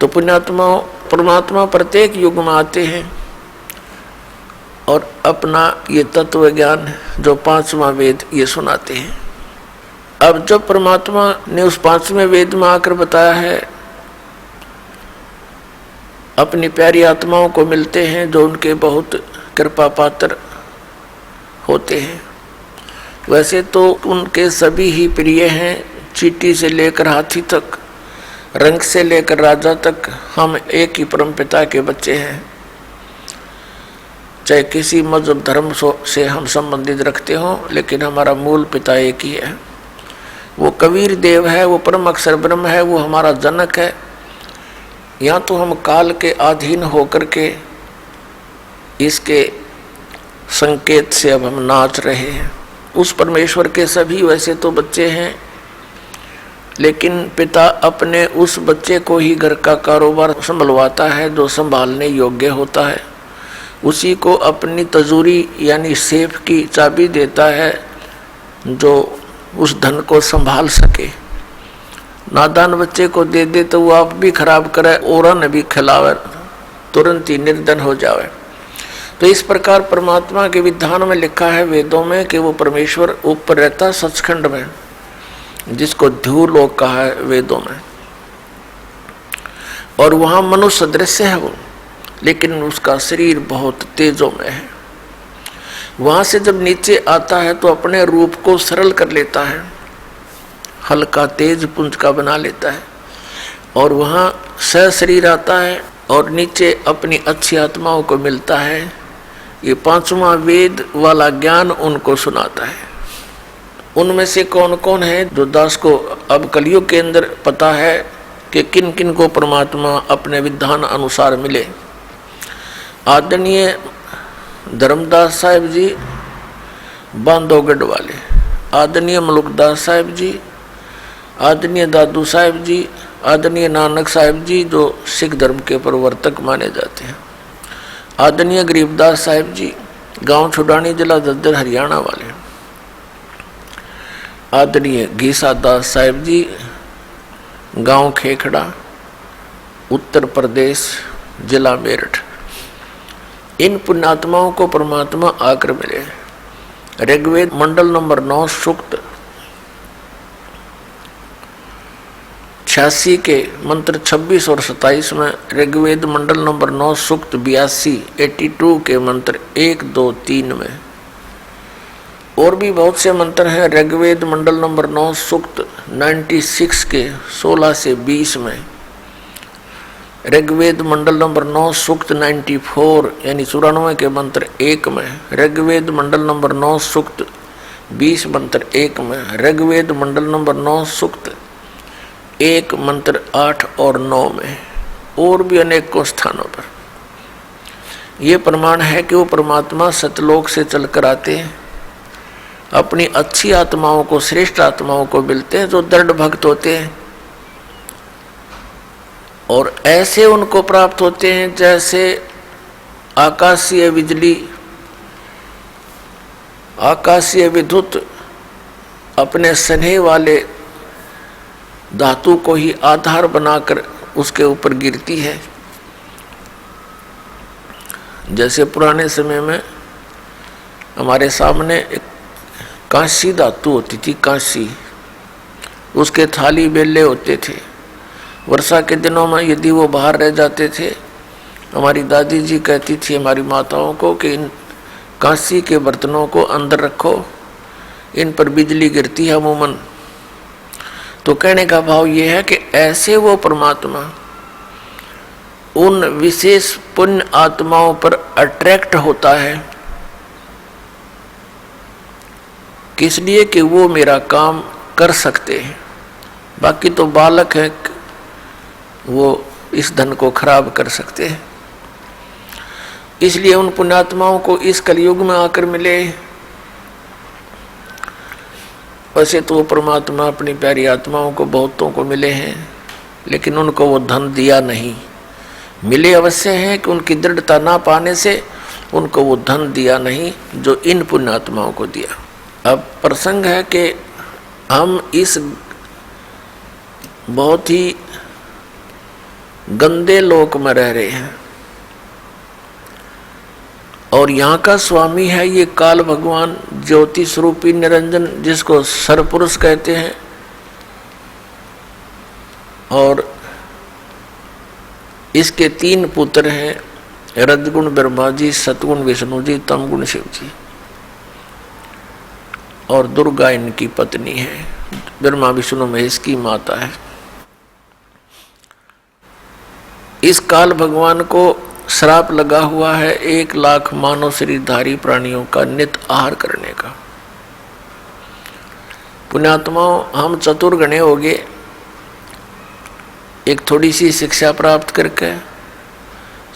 पुण्यात्मा परमात्मा प्रत्येक युग में आते हैं और अपना ये तत्व ज्ञान जो 5वां वेद ये सुनाते हैं। अब जब परमात्मा ने उस 5वें वेद में आकर बताया है, अपनी प्यारी आत्माओं को मिलते हैं जो उनके बहुत कृपा पात्र होते हैं। वैसे तो उनके सभी ही प्रिय हैं, चींटी से लेकर हाथी तक, रंग से लेकर राजा तक, हम एक ही परम पिता के बच्चे हैं। चाहे किसी मजहब धर्म से हम संबंधित रखते हों, लेकिन हमारा मूल पिता एक ही है। वो कबीर देव है, वो परम अक्षर ब्रह्म है, वो हमारा जनक है। यहाँ तो हम काल के अधीन होकर के इसके संकेत से अब हम नाच रहे हैं। उस परमेश्वर के सभी वैसे तो बच्चे हैं, लेकिन पिता अपने उस बच्चे को ही घर का कारोबार संभलवाता है जो संभालने योग्य होता है। उसी को अपनी तजूरी यानी सेफ की चाबी देता है जो उस धन को संभाल सके। नादान बच्चे को दे दे तो वो आप भी खराब करे और न भी खिलावे, तुरंत ही निर्धन हो जावे। तो इस प्रकार परमात्मा के विधान में लिखा है वेदों में कि वो परमेश्वर ऊपर रहता सचखंड में, जिसको ध्रुव लोक कहा है वेदों में, और वहाँ मनुष्य दृश्य है वो, लेकिन उसका शरीर बहुत तेजों में है। वहाँ से जब नीचे आता है तो अपने रूप को सरल कर लेता है, हल्का तेज पुंज का बना लेता है, और वहाँ सह शरीर आता है और नीचे अपनी अच्छी आत्माओं को मिलता है। ये 5वां वेद वाला ज्ञान उनको सुनाता है। उनमें से कौन कौन है जो दास को अब कलयुग के अंदर पता है कि किन किन को परमात्मा अपने विधान अनुसार मिले। आदरणीय धर्मदास साहिब जी बांधोगढ़ वाले, आदरणीय मलुकदास साहिब जी, आदरणीय दादू साहिब जी, आदरणीय नानक साहिब जी जो सिख धर्म के प्रवर्तक माने जाते हैं, आदरणीय गरीबदास साहिब जी गांव छुडानी जिला दद्दर हरियाणा वाले, आदरणीय गीसा दास साहिब जी गांव खेखड़ा उत्तर प्रदेश जिला मेरठ। इन पुण्यात्माओं को परमात्मा आकर मिले। ऋग्वेद मंडल नंबर 9 सूक्त 86 के मंत्र 26 और 27 में, ऋग्वेद मंडल नंबर 9 सूक्त 82 के मंत्र 1, 2, 3 में, और भी बहुत से मंत्र हैं। ऋग्वेद मंडल नंबर 9 सूक्त 96 के 16 से 20 में, ऋग्वेद मंडल नंबर 9 सूक्त 94 यानी 94 के मंत्र 1 में, ऋग्वेद मंडल नंबर 9 सूक्त 20 मंत्र 1 में, ऋग्वेद मंडल नंबर 9 सूक्त 1 मंत्र 8 और 9 में, और भी अनेकों स्थानों पर। ये प्रमाण है कि वो परमात्मा सतलोक से चलकर आते हैं, अपनी अच्छी आत्माओं को, श्रेष्ठ आत्माओं को मिलते हैं जो दृढ़ भक्त होते हैं, और ऐसे उनको प्राप्त होते हैं जैसे आकाशीय बिजली, आकाशीय विद्युत अपने स्नेह वाले धातु को ही आधार बनाकर उसके ऊपर गिरती है। जैसे पुराने समय में हमारे सामने एक कांसी धातु होती थी, कांसी, उसके थाली बेले होते थे। वर्षा के दिनों में यदि वो बाहर रह जाते थे, हमारी दादी जी कहती थी हमारी माताओं को कि इन कांसी के बर्तनों को अंदर रखो, इन पर बिजली गिरती है अमूमन। तो कहने का भाव ये है कि ऐसे वो परमात्मा उन विशेष पुण्य आत्माओं पर अट्रैक्ट होता है, किस लिए कि वो मेरा काम कर सकते हैं। बाकी तो बालक है, वो इस धन को खराब कर सकते हैं। इसलिए उन पुण्यात्माओं को इस कलयुग में आकर मिले। वैसे तो वो परमात्मा अपनी प्यारी आत्माओं को बहुतों को मिले हैं, लेकिन उनको वो धन दिया नहीं। मिले अवश्य हैं कि उनकी दृढ़ता ना पाने से उनको वो धन दिया नहीं जो इन पुण्यात्माओं को दिया। अब प्रसंग है कि हम इस बहुत ही गंदे लोक में रह रहे हैं। और यहाँ का स्वामी है ये काल भगवान, ज्योति स्वरूपी निरंजन, जिसको सरपुरुष कहते हैं। और इसके 3 पुत्र हैं, रजगुण ब्रह्मा जी, सतगुण विष्णु जी, तमगुण शिव जी। और दुर्गा इनकी पत्नी है, ब्रह्मा विष्णु महेश की माता है। इस काल भगवान को श्राप लगा हुआ है 1 लाख मानव शरीरधारी प्राणियों का नित आहार करने का। पुण्यात्माओं, हम चतुर्गणे हो गए, एक थोड़ी सी शिक्षा प्राप्त करके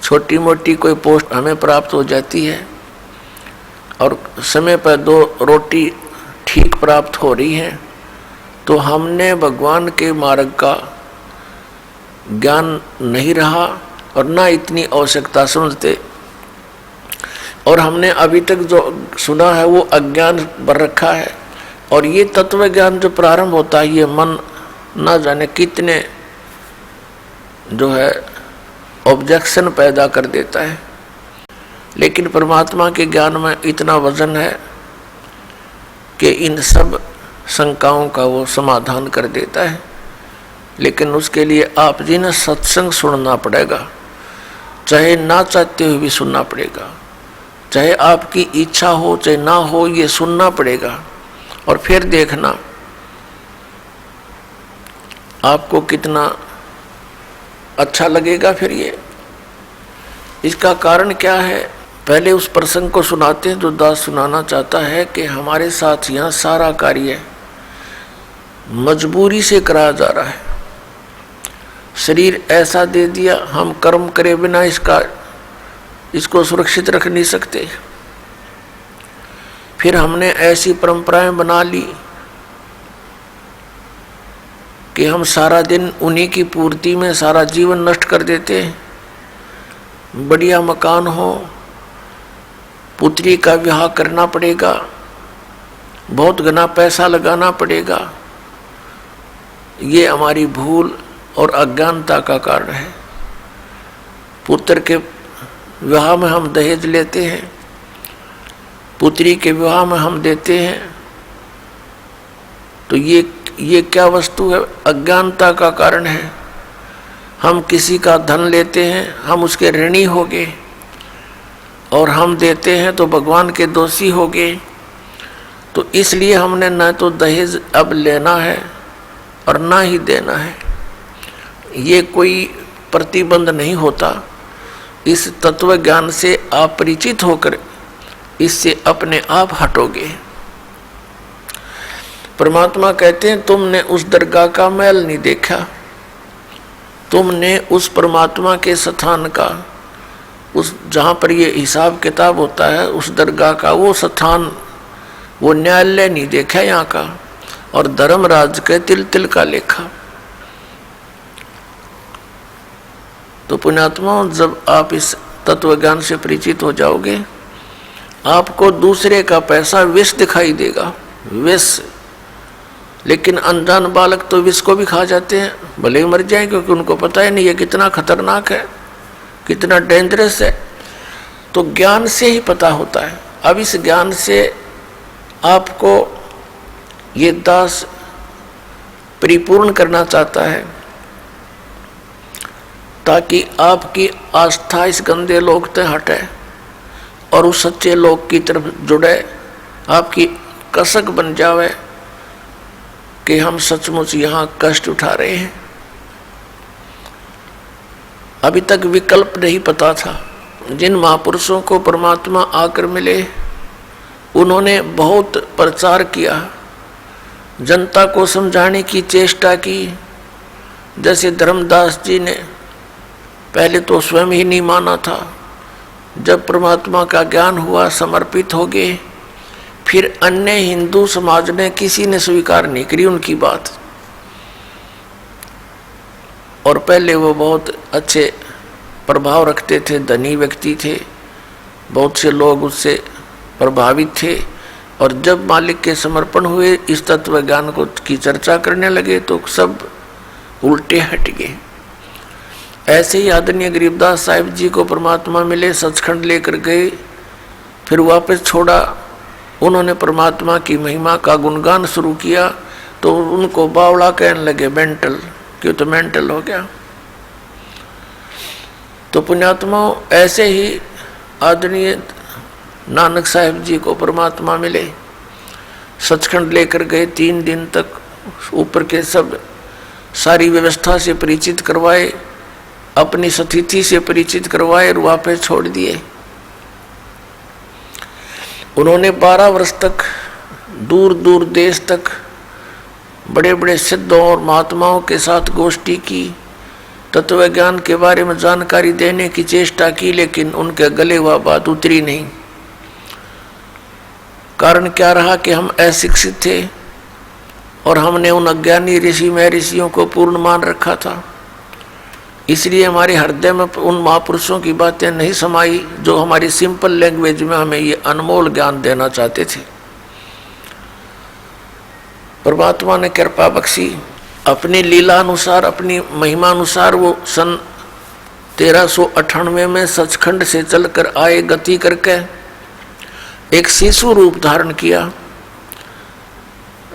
छोटी मोटी कोई पोस्ट हमें प्राप्त हो जाती है और समय पर 2 रोटी ठीक प्राप्त हो रही है, तो हमने भगवान के मार्ग का ज्ञान नहीं रहा और ना इतनी आवश्यकता समझते, और हमने अभी तक जो सुना है वो अज्ञान भर रखा है। और ये तत्व ज्ञान जो प्रारंभ होता है, ये मन ना जाने कितने जो है ऑब्जेक्शन पैदा कर देता है। लेकिन परमात्मा के ज्ञान में इतना वजन है कि इन सब शंकाओं का वो समाधान कर देता है। लेकिन उसके लिए आप जी ने सत्संग सुनना पड़ेगा, चाहे ना चाहते हुए भी सुनना पड़ेगा, चाहे आपकी इच्छा हो चाहे ना हो, ये सुनना पड़ेगा। और फिर देखना आपको कितना अच्छा लगेगा। फिर ये इसका कारण क्या है, पहले उस प्रसंग को सुनाते हैं जो दास सुनाना चाहता है कि हमारे साथ यहाँ सारा कार्य मजबूरी से कराया जा रहा है। शरीर ऐसा दे दिया, हम कर्म करे बिना इसको सुरक्षित रख नहीं सकते। फिर हमने ऐसी परंपराएं बना ली कि हम सारा दिन उन्हीं की पूर्ति में सारा जीवन नष्ट कर देते हैं। बढ़िया मकान हो, पुत्री का विवाह करना पड़ेगा, बहुत घना पैसा लगाना पड़ेगा। ये हमारी भूल और अज्ञानता का कारण है। पुत्र के विवाह में हम दहेज लेते हैं, पुत्री के विवाह में हम देते हैं, तो ये क्या वस्तु है? अज्ञानता का कारण है। हम किसी का धन लेते हैं, हम उसके ऋणी हो गए, और हम देते हैं तो भगवान के दोषी हो गए। तो इसलिए हमने न तो दहेज अब लेना है और ना ही देना है। ये कोई प्रतिबंध नहीं होता। इस तत्व ज्ञान से आप परिचित होकर इससे अपने आप हटोगे। परमात्मा कहते हैं तुमने उस दरगाह का महल नहीं देखा, तुमने उस परमात्मा के स्थान का, उस जहाँ पर ये हिसाब किताब होता है, उस दरगाह का वो स्थान, वो न्यायालय नहीं देखा यहाँ का, और धर्मराज के तिल तिल का लेखा। तो पुण्यात्मा, जब आप इस तत्व ज्ञान से परिचित हो जाओगे, आपको दूसरे का पैसा विष दिखाई देगा, विष। लेकिन अनजान बालक तो विष को भी खा जाते हैं, भले ही मर जाए, क्योंकि उनको पता है नहीं ये कितना खतरनाक है, कितना डेंजरस है। तो ज्ञान से ही पता होता है। अब इस ज्ञान से आपको ये दास परिपूर्ण करना चाहता है, ताकि आपकी आस्था इस गंदे लोक से हटे और उस सच्चे लोक की तरफ जुड़े, आपकी कसक बन जावे कि हम सचमुच यहाँ कष्ट उठा रहे हैं। अभी तक विकल्प नहीं पता था। जिन महापुरुषों को परमात्मा आकर मिले, उन्होंने बहुत प्रचार किया, जनता को समझाने की चेष्टा की। जैसे धर्मदास जी ने पहले तो स्वयं ही नहीं माना था, जब परमात्मा का ज्ञान हुआ समर्पित हो गए, फिर अन्य हिंदू समाज ने किसी ने स्वीकार नहीं करी उनकी बात। और पहले वो बहुत अच्छे प्रभाव रखते थे, धनी व्यक्ति थे, बहुत से लोग उससे प्रभावित थे। और जब मालिक के समर्पण हुए, इस तत्व ज्ञान को की चर्चा करने लगे, तो सब उल्टे हट गए। ऐसे ही आदरणीय गरीबदास साहिब जी को परमात्मा मिले, सचखंड लेकर गए, फिर वापस छोड़ा। उन्होंने परमात्मा की महिमा का गुणगान शुरू किया तो उनको बावड़ा कहने लगे, मेंटल, क्यों तो मेंटल हो गया। तो पुण्यात्माओं, ऐसे ही आदरणीय नानक साहिब जी को परमात्मा मिले, सचखंड लेकर गए, 3 दिन तक ऊपर के सब सारी व्यवस्था से परिचित करवाए, अपनी स्थिति से परिचित करवाए और वापस छोड़ दिए। उन्होंने 12 वर्ष तक दूर दूर देश तक बड़े बड़े सिद्धों और महात्माओं के साथ गोष्ठी की, तत्व ज्ञान के बारे में जानकारी देने की चेष्टा की, लेकिन उनके गले वह बात उतरी नहीं। कारण क्या रहा कि हम अशिक्षित थे और हमने उन अज्ञानी ऋषि महर्षियों को पूर्ण मान रखा था। इसलिए हमारे हृदय में उन महापुरुषों की बातें नहीं समाई जो हमारी सिंपल लैंग्वेज में हमें ये अनमोल ज्ञान देना चाहते थे। परमात्मा ने कृपा बख्शी, अपनी लीला अनुसार, अपनी महिमा अनुसार वो सन 1398 में सचखंड से चलकर आए, गति करके एक शिशु रूप धारण किया।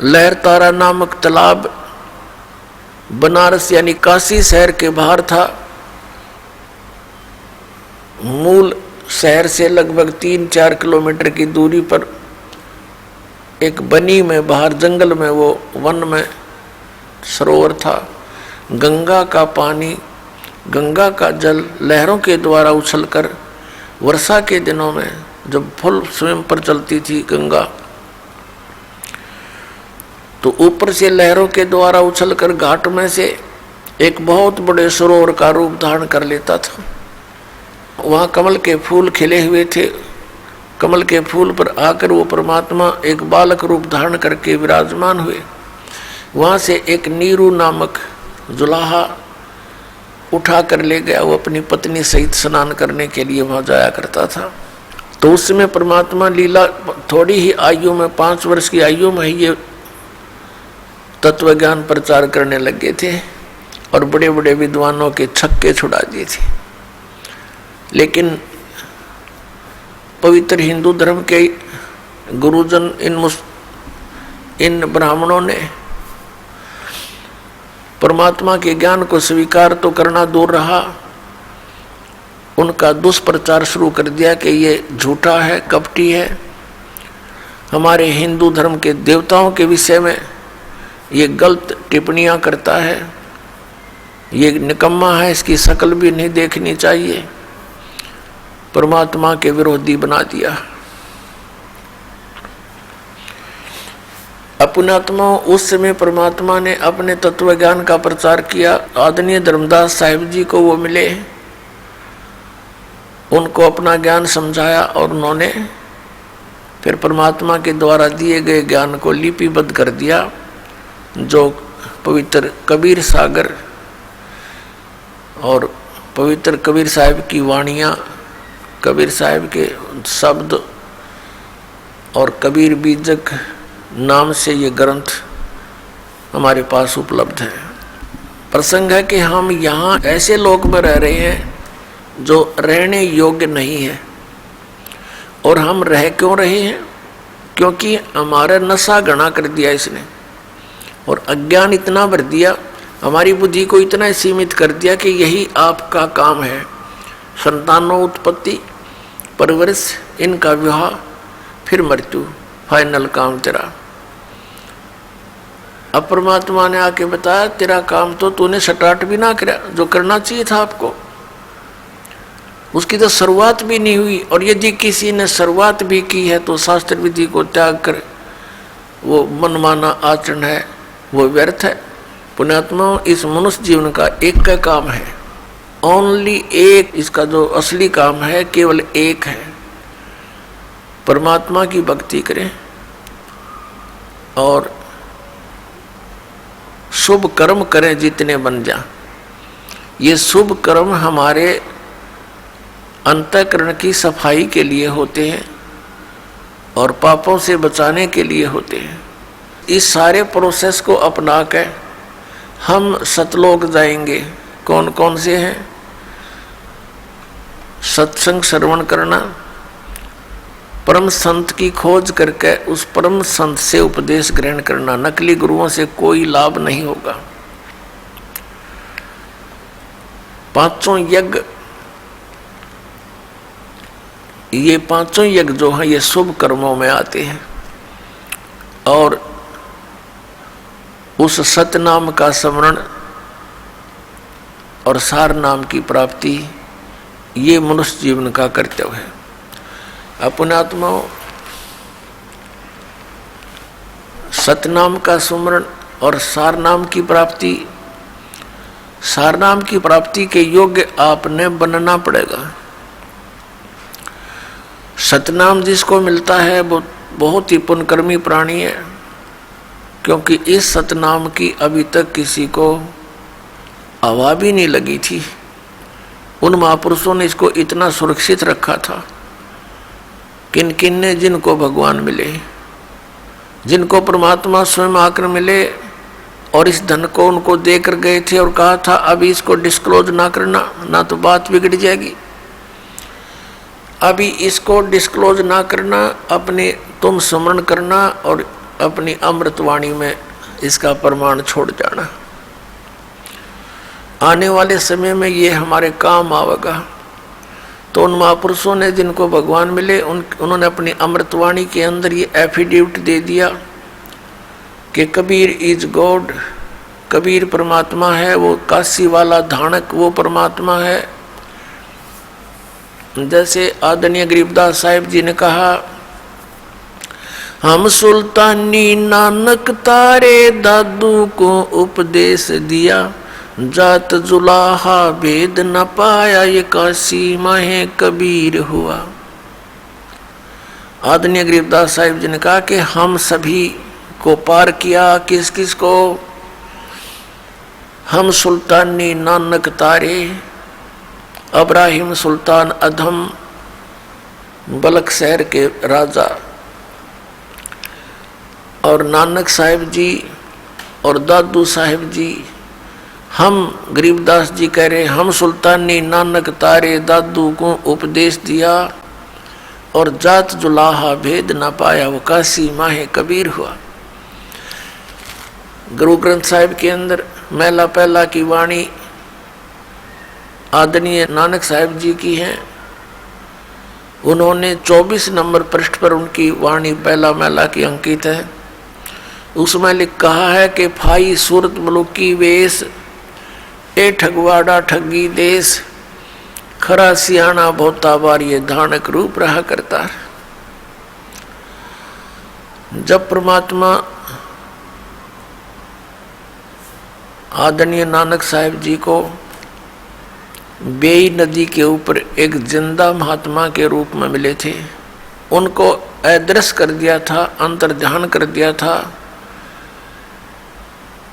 लहर तारा नामक तालाब बनारस यानी काशी शहर के बाहर था। मूल शहर से लगभग 3-4 किलोमीटर की दूरी पर एक बनी में बाहर जंगल में, वो वन में सरोवर था। गंगा का पानी, गंगा का जल लहरों के द्वारा उछलकर, वर्षा के दिनों में जब फुल स्वयं पर चलती थी गंगा, तो ऊपर से लहरों के द्वारा उछलकर घाट में से एक बहुत बड़े सरोवर का रूप धारण कर लेता था। वहाँ कमल के फूल खिले हुए थे। कमल के फूल पर आकर वो परमात्मा एक बालक रूप धारण करके विराजमान हुए। वहाँ से एक नीरू नामक जुलाहा उठा कर ले गया। वो अपनी पत्नी सहित स्नान करने के लिए वहाँ जाया करता था। तो उस समय परमात्मा लीला थोड़ी ही आयु में, 5 वर्ष की आयु में ही ये तत्व ज्ञान प्रचार करने लगे थे और बड़े बड़े विद्वानों के छक्के छुड़ा दिए थे। लेकिन पवित्र हिंदू धर्म के गुरुजन, इन ब्राह्मणों ने परमात्मा के ज्ञान को स्वीकार तो करना दूर रहा, उनका दुष्प्रचार शुरू कर दिया कि ये झूठा है, कपटी है, हमारे हिंदू धर्म के देवताओं के विषय में ये गलत टिप्पणियां करता है, ये निकम्मा है, इसकी शक्ल भी नहीं देखनी चाहिए। परमात्मा के विरोधी बना दिया। अपनात्मा उस समय परमात्मा ने अपने तत्व ज्ञान का प्रचार किया। आदरणीय धर्मदास साहिब जी को वो मिले, उनको अपना ज्ञान समझाया और उन्होंने फिर परमात्मा के द्वारा दिए गए ज्ञान को लिपिबद्ध कर दिया, जो पवित्र कबीर सागर और पवित्र कबीर साहिब की वाणियाँ, कबीर साहिब के शब्द और कबीर बीजक नाम से ये ग्रंथ हमारे पास उपलब्ध है। प्रसंग है कि हम यहाँ ऐसे लोक में रह रहे हैं जो रहने योग्य नहीं है। और हम रह क्यों रहे हैं? क्योंकि हमारा नशा घना कर दिया इसने, और अज्ञान इतना भर दिया, हमारी बुद्धि को इतना सीमित कर दिया कि यही आपका काम है, संतानों उत्पत्ति, परवरिश, इनका विवाह, फिर मृत्यु, फाइनल काम तेरा। अब परमात्मा ने आके बताया तेरा काम तो तूने स्टार्ट भी ना किया, जो करना चाहिए था आपको, उसकी तो शुरुआत भी नहीं हुई। और यदि किसी ने शुरुआत भी की है तो शास्त्र विधि को त्याग कर वो मनमाना आचरण है, वो व्यर्थ है। पुण्यात्मा, इस मनुष्य जीवन का एक का काम है, ओनली एक, इसका जो असली काम है केवल एक है, परमात्मा की भक्ति करें और शुभ कर्म करें जितने बन जा। ये शुभ कर्म हमारे अंतःकरण की सफाई के लिए होते हैं और पापों से बचाने के लिए होते हैं। इस सारे प्रोसेस को अपना कर हम सतलोक जाएंगे। कौन कौन से हैं? सत्संग श्रवण करना, परम संत की खोज करके उस परम संत से उपदेश ग्रहण करना। नकली गुरुओं से कोई लाभ नहीं होगा। पांचों यज्ञ, ये पांचों यज्ञ जो हैं ये शुभ कर्मों में आते हैं और उस सतनाम का स्मरण और सार नाम की प्राप्ति ये मनुष्य जीवन का कर्तव्य है। अपने आत्माओं, सतनाम का सुमरण और सार नाम की प्राप्ति, सार नाम की प्राप्ति के योग्य आपने बनना पड़ेगा। सतनाम जिसको मिलता है वो बहुत ही पुण्यकर्मी प्राणी है, क्योंकि इस सतनाम की अभी तक किसी को हवा भी नहीं लगी थी। उन महापुरुषों ने इसको इतना सुरक्षित रखा था। किन किन ने, जिनको भगवान मिले, जिनको परमात्मा स्वयं आकर मिले और इस धन को उनको देकर गए थे और कहा था अभी इसको डिस्क्लोज ना करना, ना तो बात बिगड़ जाएगी। अभी इसको डिस्क्लोज ना करना, अपने तुम स्मरण करना और अपनी अमृतवाणी में इसका प्रमाण छोड़ जाना। आने वाले समय में ये हमारे काम आवेगा। तो उन महापुरुषों ने जिनको भगवान मिले उन्होंने अपनी अमृतवाणी के अंदर ये एफिडेविट दे दिया कि कबीर इज गॉड, कबीर परमात्मा है, वो काशी वाला धानक वो परमात्मा है। जैसे आदरणीय गरीबदास साहिब जी ने कहा, हम सुल्तानी नानक तारे दादू को उपदेश दिया, जात जुलाहा भेद न पाया, ये काशी माहे कबीर हुआ। आदरणीय गरीबदास साहिब जी ने कहा कि हम सभी को पार किया, किस किस को? हम सुल्तानी नानक तारे, इब्राहिम सुल्तान अधम बलक शहर के राजा और नानक साहिब जी और दादू साहिब जी, हम गरीबदास जी कह रहे हम सुल्तानी नानक तारे दादू को उपदेश दिया और जात जुलाहा भेद न पाया, वो काशी माहे कबीर हुआ। गुरु ग्रंथ साहिब के अंदर मैला पहला की वाणी आदरणीय नानक साहिब जी की है। उन्होंने 24 नंबर पृष्ठ पर उनकी वाणी पहला मैला की अंकित है। उसमें लिख कहा है कि फाई सूरत मलुकी वेश, ए ठगवाड़ा ठगी देश, खरा सियाना बहुता बार ये धानक रूप रहा करता है। जब परमात्मा आदरणीय नानक साहिब जी को बेई नदी के ऊपर एक जिंदा महात्मा के रूप में मिले थे, उनको अदृश्य कर दिया था, अंतर ध्यान कर दिया था।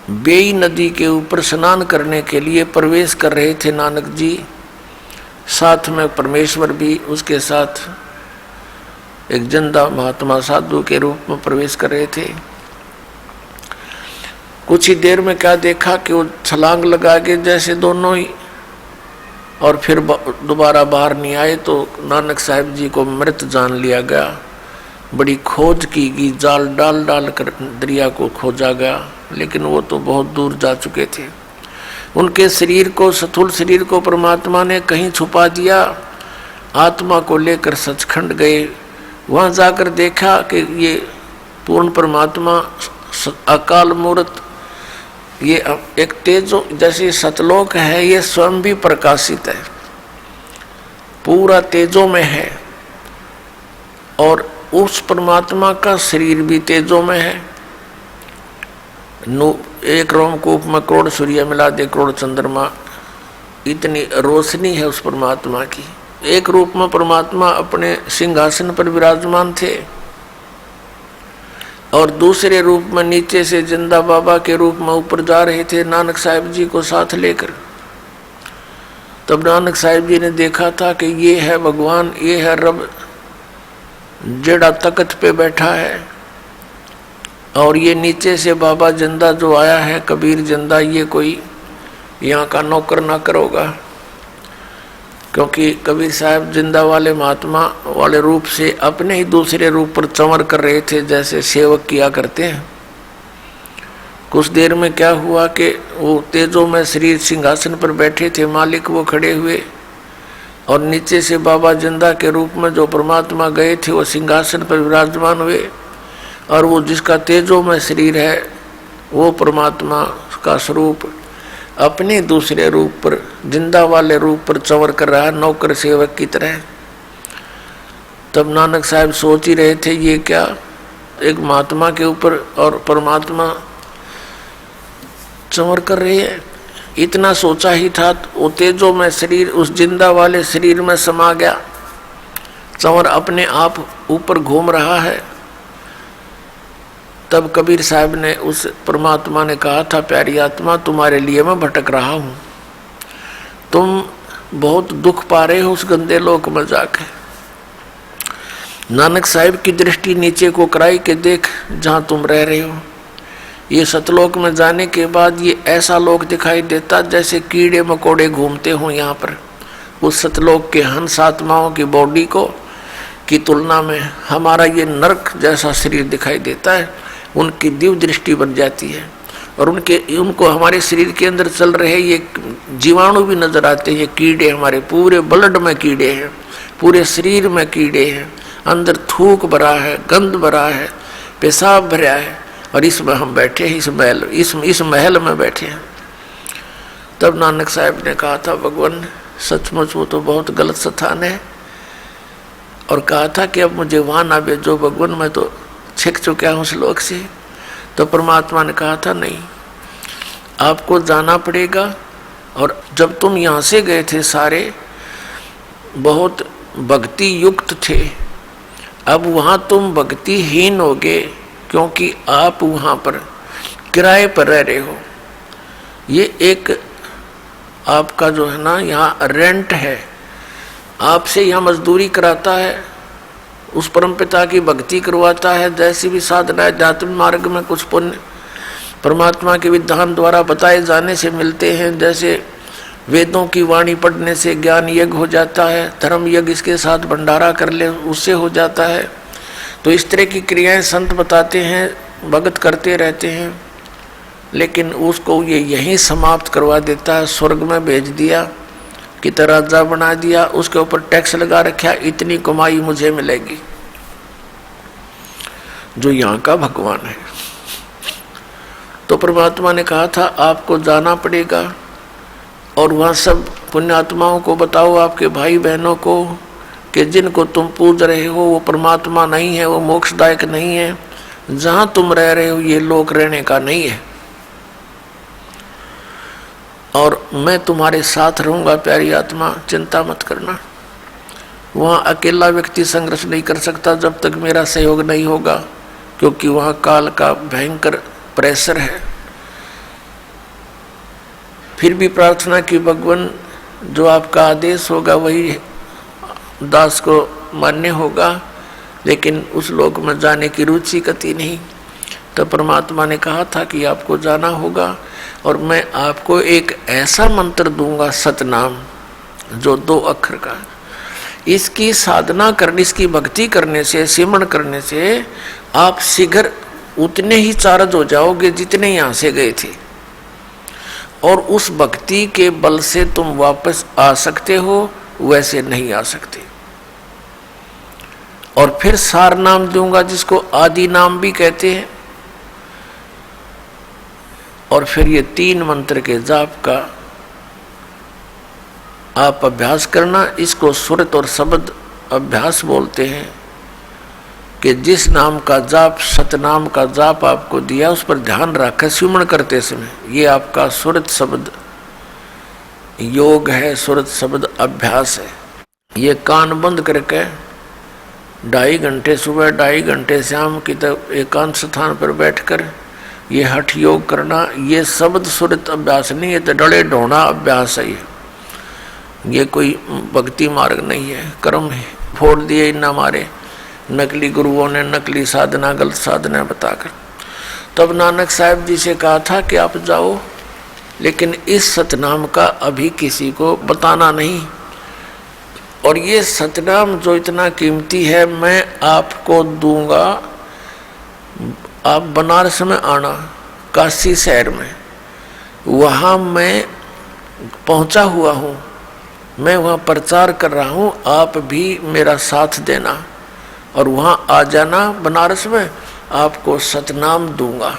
बेई नदी के ऊपर स्नान करने के लिए प्रवेश कर रहे थे नानक जी, साथ में परमेश्वर भी उसके साथ एक जिंदा महात्मा साधु के रूप में प्रवेश कर रहे थे। कुछ ही देर में क्या देखा कि वो छलांग लगा के जैसे दोनों ही, और फिर दोबारा बाहर नहीं आए। तो नानक साहिब जी को मृत जान लिया गया। बड़ी खोज की गई, जाल डाल डाल कर दरिया को खोजा गया, लेकिन वो तो बहुत दूर जा चुके थे। उनके शरीर को, स्थूल शरीर को परमात्मा ने कहीं छुपा दिया। आत्मा को लेकर सचखंड गए, वहाँ जाकर देखा कि ये पूर्ण परमात्मा अकाल मूर्त, ये एक तेजो जैसे सतलोक है, ये स्वयं भी प्रकाशित है, पूरा तेजों में है, और उस परमात्मा का शरीर भी तेजों में है। एक रोमकूप में करोड़ सूर्य मिला दे करोड़ चंद्रमा, इतनी रोशनी है उस परमात्मा की। एक रूप में परमात्मा अपने सिंहासन पर विराजमान थे और दूसरे रूप में नीचे से जिंदा बाबा के रूप में ऊपर जा रहे थे नानक साहिब जी को साथ लेकर। तब नानक साहिब जी ने देखा था कि ये है भगवान, ये है रब जेड़ा तख्त पे बैठा है, और ये नीचे से बाबा जिंदा जो आया है, कबीर जिंदा, ये कोई यहाँ का नौकर ना करोगा। क्योंकि कबीर साहब जिंदा वाले महात्मा वाले रूप से अपने ही दूसरे रूप पर चंवर कर रहे थे, जैसे सेवक किया करते हैं। कुछ देर में क्या हुआ कि वो तेजों में शरीर सिंहासन पर बैठे थे, मालिक वो खड़े हुए, और नीचे से बाबा जिंदा के रूप में जो परमात्मा गए थे वो सिंहासन पर विराजमान हुए, और वो जिसका तेजों में शरीर है वो परमात्मा का स्वरूप अपने दूसरे रूप पर, जिंदा वाले रूप पर चंवर कर रहा है, नौकर सेवक की तरह। तब नानक साहब सोच ही रहे थे ये क्या, एक महात्मा के ऊपर और परमात्मा चंवर कर रही है। इतना सोचा ही था वो तेजों में शरीर उस जिंदा वाले शरीर में समा गया, चंवर अपने आप ऊपर घूम रहा है। तब कबीर साहब ने उस परमात्मा ने कहा था, प्यारी आत्मा तुम्हारे लिए मैं भटक रहा हूँ, तुम बहुत दुख पा रहे हो उस गंदे लोक में जाके। नानक साहब की दृष्टि नीचे को कराई के देख जहाँ तुम रह रहे हो, ये सतलोक में जाने के बाद ये ऐसा लोक दिखाई देता जैसे कीड़े मकोड़े घूमते हों यहाँ पर। उस सतलोक के हंस आत्माओं की बॉडी को की तुलना में हमारा ये नरक जैसा शरीर दिखाई देता है। उनकी दिव्य दृष्टि बन जाती है और उनको हमारे शरीर के अंदर चल रहे ये जीवाणु भी नजर आते हैं। ये कीड़े हमारे पूरे ब्लड में कीड़े हैं, पूरे शरीर में कीड़े हैं, अंदर थूक भरा है, गंध भरा है, पेशाब भरा है, और इसमें हम बैठे हैं, इस महल में बैठे हैं। तब नानक साहब ने कहा था, भगवान सचमुच वो तो बहुत गलत स्थान है, और कहा था कि अब मुझे वहाँ ना भेजो भगवान, मैं तो छिक चुका हूँ उस लोक से। तो परमात्मा ने कहा था नहीं, आपको जाना पड़ेगा, और जब तुम यहाँ से गए थे सारे बहुत भक्ति युक्त थे, अब वहाँ तुम भक्तिहीन होगे, क्योंकि आप वहाँ पर किराए पर रह रहे हो। ये एक आपका जो है ना यहाँ रेंट है, आपसे यहाँ मजदूरी कराता है, उस परमपिता की भक्ति करवाता है। जैसी भी साधना अध्यात्म मार्ग में कुछ पुण्य परमात्मा के विधान द्वारा बताए जाने से मिलते हैं, जैसे वेदों की वाणी पढ़ने से ज्ञान यज्ञ हो जाता है, धर्म यज्ञ इसके साथ भंडारा कर ले उससे हो जाता है। तो इस तरह की क्रियाएं संत बताते हैं, भगत करते रहते हैं, लेकिन उसको ये यहीं समाप्त करवा देता है। स्वर्ग में भेज दिया कि राजा बना दिया, उसके ऊपर टैक्स लगा रखा, इतनी कमाई मुझे मिलेगी। जो यहाँ का भगवान है। तो परमात्मा ने कहा था आपको जाना पड़ेगा और वहाँ सब पुण्यात्माओं को बताओ, आपके भाई बहनों को, कि जिनको तुम पूज रहे हो वो परमात्मा नहीं है, वो मोक्षदायक नहीं है, जहाँ तुम रह रहे हो ये लोक रहने का नहीं है, और मैं तुम्हारे साथ रहूँगा प्यारी आत्मा, चिंता मत करना। वहाँ अकेला व्यक्ति संघर्ष नहीं कर सकता जब तक मेरा सहयोग नहीं होगा, क्योंकि वहाँ काल का भयंकर प्रेशर है। फिर भी प्रार्थना की भगवान जो आपका आदेश होगा वही दास को मान्य होगा, लेकिन उस लोक में जाने की रुचि कति नहीं। तो परमात्मा ने कहा था कि आपको जाना होगा, और मैं आपको एक ऐसा मंत्र दूंगा सतनाम, जो 2 अक्षर का, इसकी साधना करने, इसकी भक्ति करने से, सिमरण करने से आप शीघ्र उतने ही चार्ज हो जाओगे जितने यहाँ से गए थे, और उस भक्ति के बल से तुम वापस आ सकते हो, वैसे नहीं आ सकते। और फिर सार नाम दूंगा जिसको आदि नाम भी कहते हैं, और फिर ये 3 मंत्र के जाप का आप अभ्यास करना। इसको सुरत और शब्द अभ्यास बोलते हैं, कि जिस नाम का जाप, सतनाम का जाप आपको दिया उस पर ध्यान रखें सिमरण करते समय। ये आपका सुरत शब्द योग है, सुरत शब्द अभ्यास है। ये कान बंद करके 2.5 घंटे सुबह 2.5 घंटे शाम की तब एकांत स्थान पर बैठकर ये हठ योग करना। ये शब्द सुरत अभ्यास नहीं है, तो डले ढोना अभ्यास है। ये कोई भक्ति मार्ग नहीं है, कर्म है। फोड़ दिए इन हमारे नकली गुरुओं ने नकली साधना, गलत साधना बताकर। तब नानक साहब जी से कहा था कि आप जाओ, लेकिन इस सतनाम का अभी किसी को बताना नहीं, और ये सतनाम जो इतना कीमती है, मैं आपको दूंगा। आप बनारस में आना, काशी शहर में, वहाँ मैं पहुँचा हुआ हूँ, मैं वहाँ प्रचार कर रहा हूँ, आप भी मेरा साथ देना और वहाँ आ जाना बनारस में, आपको सतनाम दूंगा।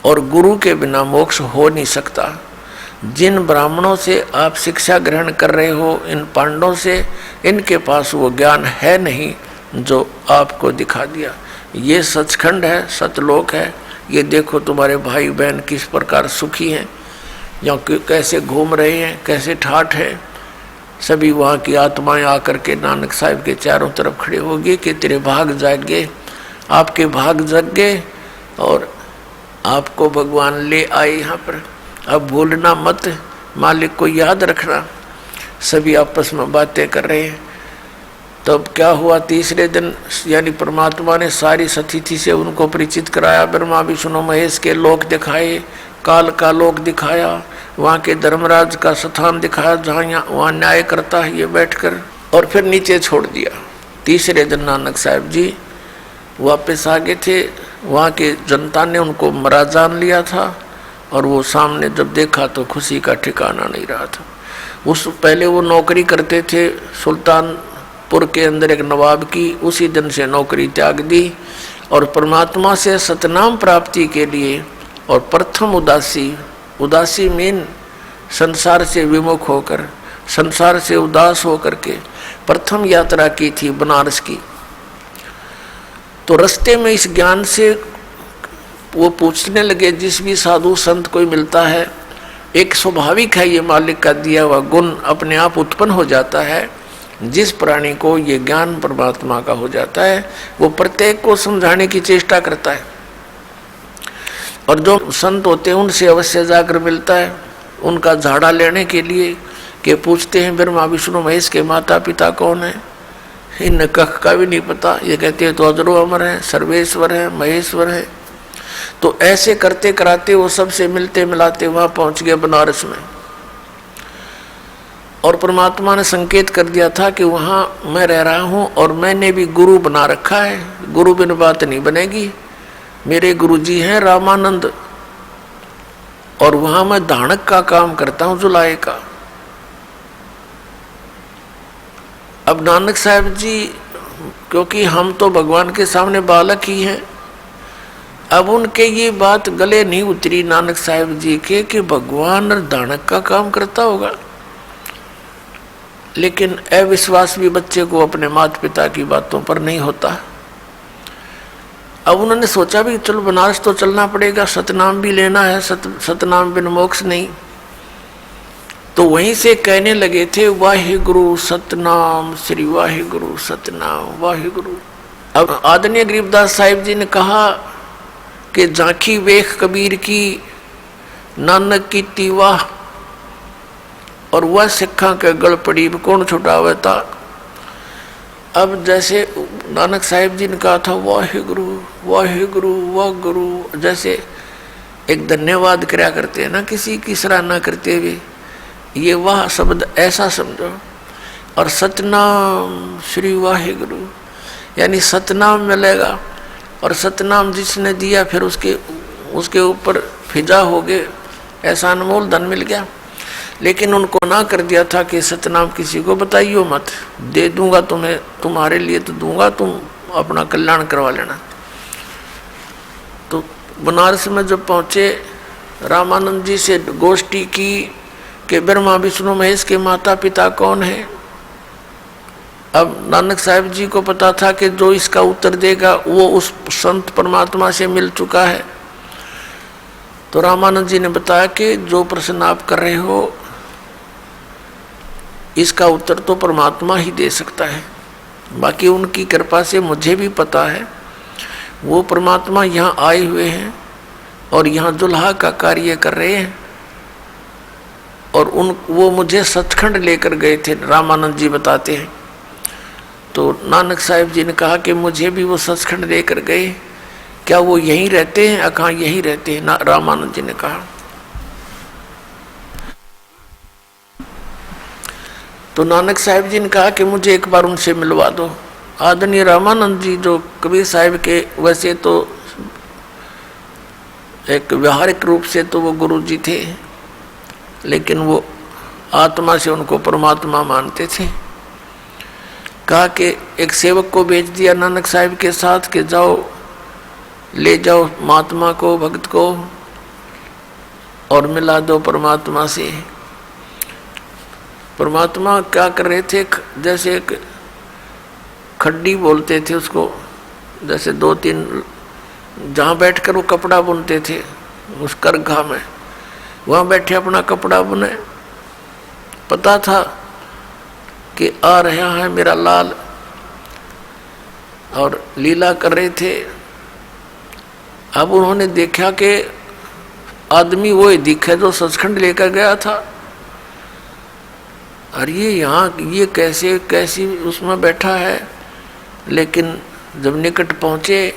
और गुरु के बिना मोक्ष हो नहीं सकता। जिन ब्राह्मणों से आप शिक्षा ग्रहण कर रहे हो, इन पांडवों से, इनके पास वो ज्ञान है नहीं जो आपको दिखा दिया। ये सचखंड है, सतलोक है। ये देखो तुम्हारे भाई बहन किस प्रकार सुखी हैं, या कैसे घूम रहे हैं, कैसे ठाठ है। सभी वहाँ की आत्माएं आकर के नानक साहिब के चारों तरफ खड़े होगी कि तेरे भाग जागे, आपके भाग जग गए और आपको भगवान ले आए यहाँ पर। अब भूलना मत, मालिक को याद रखना। सभी आपस में बातें कर रहे हैं। तब क्या हुआ, तीसरे दिन यानी परमात्मा ने सारी सतिथि से उनको परिचित कराया। ब्रह्मा विष्णु महेश के लोक दिखाए, काल का लोक दिखाया, वहाँ के धर्मराज का स्थान दिखाया जहाँ वहाँ न्याय करता है ये बैठकर, और फिर नीचे छोड़ दिया। तीसरे दिन नानक साहब जी वापस आ गए थे। वहाँ के जनता ने उनको मरा जान लिया था और वो सामने जब देखा तो खुशी का ठिकाना नहीं रहा था। उस पहले वो नौकरी करते थे सुल्तानपुर के अंदर एक नवाब की, उसी दिन से नौकरी त्याग दी और परमात्मा से सतनाम प्राप्ति के लिए और प्रथम उदासी मीन संसार से विमुख होकर, संसार से उदास होकर के प्रथम यात्रा की थी बनारस की। तो रास्ते में इस ज्ञान से वो पूछने लगे, जिस भी साधु संत कोई मिलता है, एक स्वाभाविक है ये मालिक का दिया हुआ गुण अपने आप उत्पन्न हो जाता है। जिस प्राणी को ये ज्ञान परमात्मा का हो जाता है वो प्रत्येक को समझाने की चेष्टा करता है। और जो संत होते हैं उनसे अवश्य जाकर मिलता है, उनका झाड़ा लेने के लिए कि पूछते हैं ब्रह्मा विष्णु महेश के माता पिता कौन है। इन कख का भी नहीं पता, ये कहते हैं तो अजरो अमर है, सर्वेश्वर है, महेश्वर है। तो ऐसे करते कराते वो सबसे मिलते मिलाते वहाँ पहुँच गए बनारस में। और परमात्मा ने संकेत कर दिया था कि वहाँ मैं रह रहा हूँ और मैंने भी गुरु बना रखा है, गुरु बिन बात नहीं बनेगी। मेरे गुरु जी हैं रामानंद, और वहाँ मैं धानक का काम करता हूँ, जुलाई का। अब नानक साहब जी, क्योंकि हम तो भगवान के सामने बालक ही हैं, अब उनके ये बात गले नहीं उतरी नानक साहब जी के कि भगवान धानक का काम करता होगा। लेकिन अविश्वास भी बच्चे को अपने माता पिता की बातों पर नहीं होता। अब उन्होंने सोचा भी चलो बनारस तो चलना पड़ेगा, सतनाम भी लेना है, सतनाम बिन मोक्ष नहीं। तो वहीं से कहने लगे थे वाहिगुरु सतनाम, श्री वाहिगुरु सतनाम वाहिगुरु। अब आदरणीय गरीबदास साहिब जी ने कहा कि झांकी वेख कबीर की, नानक की तीवाह, और वह सिखा के गल पड़ी कौन छुटावे था। अब जैसे नानक साहिब जी ने कहा था वाहिगुरु वाहिगुरु वाह गुरु, जैसे एक धन्यवाद कराया करते हैं ना किसी की सराहना करते हुए, ये वाह शब्द ऐसा समझो। और सतनाम श्री वाहिगुरु यानी सतनाम मिलेगा, और सतनाम जिसने दिया फिर उसके ऊपर फिजा हो गए, ऐसा अनमोल धन मिल गया। लेकिन उनको ना कर दिया था कि सतनाम किसी को बताइयो मत, दे दूंगा तुम्हें, तुम्हारे लिए तो दूंगा, तुम अपना कल्याण करवा लेना। तो बनारस में जब पहुँचे, रामानंद जी से गोष्ठी की कि ब्रह्मा विष्णु महेश के माता पिता कौन है। अब नानक साहब जी को पता था कि जो इसका उत्तर देगा वो उस संत परमात्मा से मिल चुका है। तो रामानंद जी ने बताया कि जो प्रश्न आप कर रहे हो इसका उत्तर तो परमात्मा ही दे सकता है, बाकी उनकी कृपा से मुझे भी पता है। वो परमात्मा यहाँ आए हुए हैं और यहाँ दुल्हा का कार्य कर रहे हैं, और वो मुझे सचखंड लेकर गए थे, रामानंद जी बताते हैं। तो नानक साहिब जी ने कहा कि मुझे भी वो सचखंड लेकर गए, क्या वो यहीं रहते हैं? कहाँ यहीं रहते हैं? रामानंद जी ने कहा। तो नानक साहिब जी ने कहा कि मुझे एक बार उनसे मिलवा दो। आदरणीय रामानंद जी जो कबीर साहिब के वैसे तो एक व्यवहारिक रूप से तो वो गुरु जी थे, लेकिन वो आत्मा से उनको परमात्मा मानते थे। कहा कि एक सेवक को भेज दिया नानक साहिब के साथ कि जाओ ले जाओ महात्मा को, भक्त को, और मिला दो परमात्मा से। परमात्मा क्या कर रहे थे, जैसे एक खड्डी बोलते थे उसको, जैसे 2-3 जहाँ बैठकर वो कपड़ा बुनते थे उस करघा में, वहाँ बैठे अपना कपड़ा बुने। पता था कि आ रहा है मेरा लाल, और लीला कर रहे थे। अब उन्होंने देखा कि आदमी वो ही दिखे जो सचखंड लेकर गया था, और ये यहाँ ये कैसी उसमें बैठा है। लेकिन जब निकट पहुँचे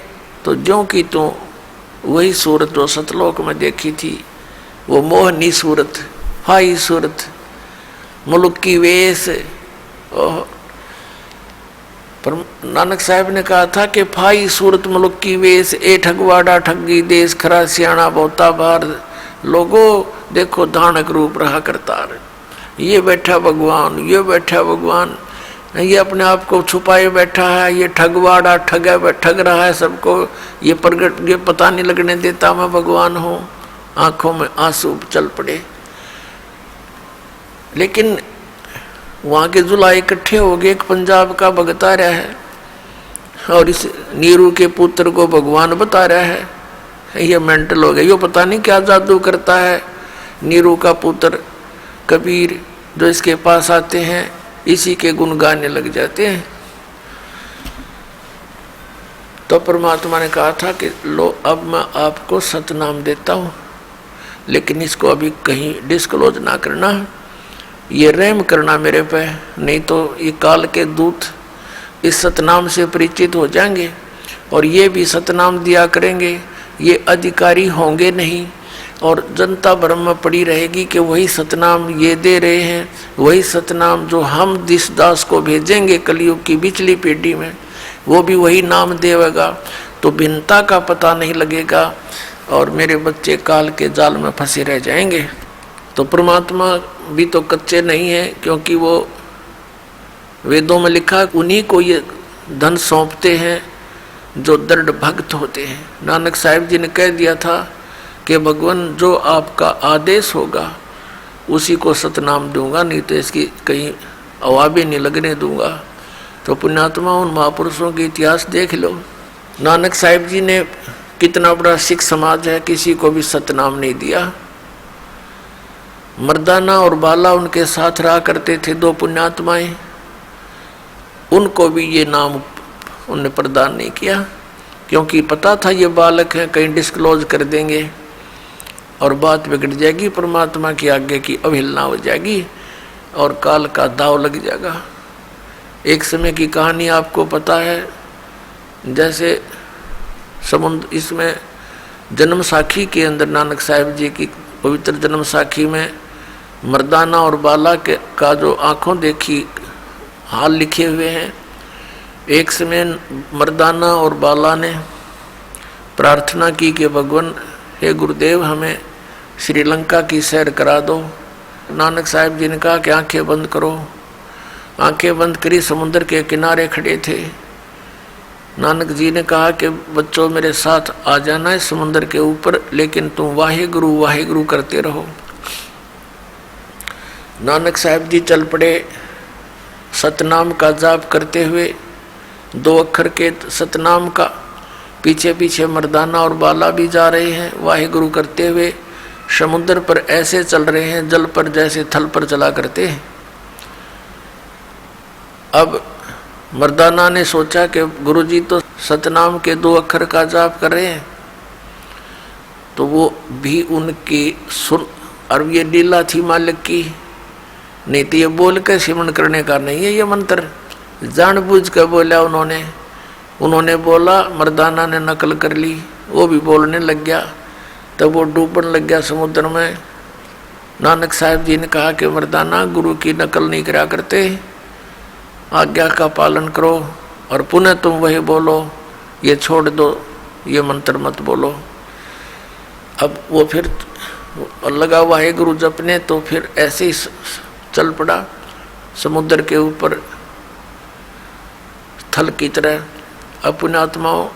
तो ज्यों की तो वही सूरत जो सतलोक में देखी थी, वो मोहनी सूरत, हाई सूरत, मुल्क की वेश। पर नानक साहब ने कहा था कि फाई सूरत मुल्क की वेश, ए ठगवाड़ा ठगी देश, खरा सियाणा बहुता बार, लोगो देखो धानक रूप रहा करतार। ये बैठा भगवान, ये बैठा भगवान, ये अपने आप को छुपाए बैठा है, ये ठगवाड़ा ठग रहा है सबको, ये प्रगट, ये पता नहीं लगने देता मैं भगवान हूँ। आंखों में आंसू चल पड़े। लेकिन वहाँ के जुला इकट्ठे हो गए, एक पंजाब का भगत आ रहा है और इस नीरू के पुत्र को भगवान बता रहा है। ये मेंटल हो गया, ये पता नहीं क्या जादू करता है। नीरू का पुत्र कबीर जो इसके पास आते हैं इसी के गुण गाने लग जाते हैं। तो परमात्मा ने कहा था कि लो अब मैं आपको सतनाम देता हूँ, लेकिन इसको अभी कहीं डिस्क्लोज ना करना, ये रहम करना मेरे पे, नहीं तो ये काल के दूत इस सतनाम से परिचित हो जाएंगे और ये भी सतनाम दिया करेंगे। ये अधिकारी होंगे नहीं और जनता भ्रम में पड़ी रहेगी कि वही सतनाम ये दे रहे हैं, वही सतनाम जो हम दिस दास को भेजेंगे कलयुग की बिचली पीढ़ी में, वो भी वही नाम देगा। तो भिन्नता का पता नहीं लगेगा और मेरे बच्चे काल के जाल में फंसे रह जाएंगे। तो परमात्मा भी तो कच्चे नहीं है, क्योंकि वो वेदों में लिखा उन्हीं को ये धन सौंपते हैं जो दृढ़ भक्त होते हैं। नानक साहिब जी ने कह दिया था कि भगवान जो आपका आदेश होगा उसी को सतनाम दूंगा, नहीं तो इसकी कहीं अवाबी नहीं लगने दूंगा। तो पुण्यात्मा उन महापुरुषों के इतिहास देख लो। नानक साहिब जी ने कितना बड़ा सिख समाज है, किसी को भी सतनाम नहीं दिया। मर्दाना और बाला उनके साथ रहा करते थे, 2 पुण्यात्माएं, उनको भी ये नाम उन्होंने प्रदान नहीं किया, क्योंकि पता था ये बालक हैं, कहीं डिस्क्लोज कर देंगे और बात बिगड़ जाएगी, परमात्मा की आज्ञा की अवहेलना हो जाएगी और काल का दाव लग जाएगा। एक समय की कहानी आपको पता है, जैसे समुद्र, इसमें जन्म साखी के अंदर नानक साहिब जी की पवित्र जन्म साखी में मर्दाना और बाला के का जो आंखों देखी हाल लिखे हुए हैं। एक समय मर्दाना और बाला ने प्रार्थना की कि भगवान हे गुरुदेव हमें श्रीलंका की सैर करा दो। नानक साहिब जी ने कहा कि आंखें बंद करो। आंखें बंद करी, समुद्र के किनारे खड़े थे। नानक जी ने कहा कि बच्चों मेरे साथ आ जाना है समुद्र के ऊपर, लेकिन तुम वाहेगुरु वाहेगुरु करते रहो। नानक साहिब जी चल पड़े सतनाम का जाप करते हुए, 2 अक्षर के सतनाम का। पीछे पीछे मर्दाना और बाला भी जा रहे हैं वाहेगुरु करते हुए। समुद्र पर ऐसे चल रहे हैं जल पर जैसे थल पर चला करते हैं। अब मर्दाना ने सोचा कि गुरुजी तो सतनाम के 2 अक्षर का जाप कर रहे हैं, तो वो भी उनकी सुन, और ये लीला थी मालिक की, नहीं तो ये बोल के सिमरण करने का नहीं है ये मंत्र। जानबूझ कर बोला उन्होंने बोला, मर्दाना ने नकल कर ली, वो भी बोलने लग गया। तब वो डूबने लग गया समुद्र में। नानक साहब जी ने कहा कि मर्दाना, गुरु की नकल नहीं करा करते, आज्ञा का पालन करो और पुनः तुम वही बोलो, ये छोड़ दो, ये मंत्र मत बोलो। अब वो फिर लगा वाहे गुरु जपने, तो फिर ऐसे ही चल पड़ा समुद्र के ऊपर थल की तरह। अपने आत्माओं,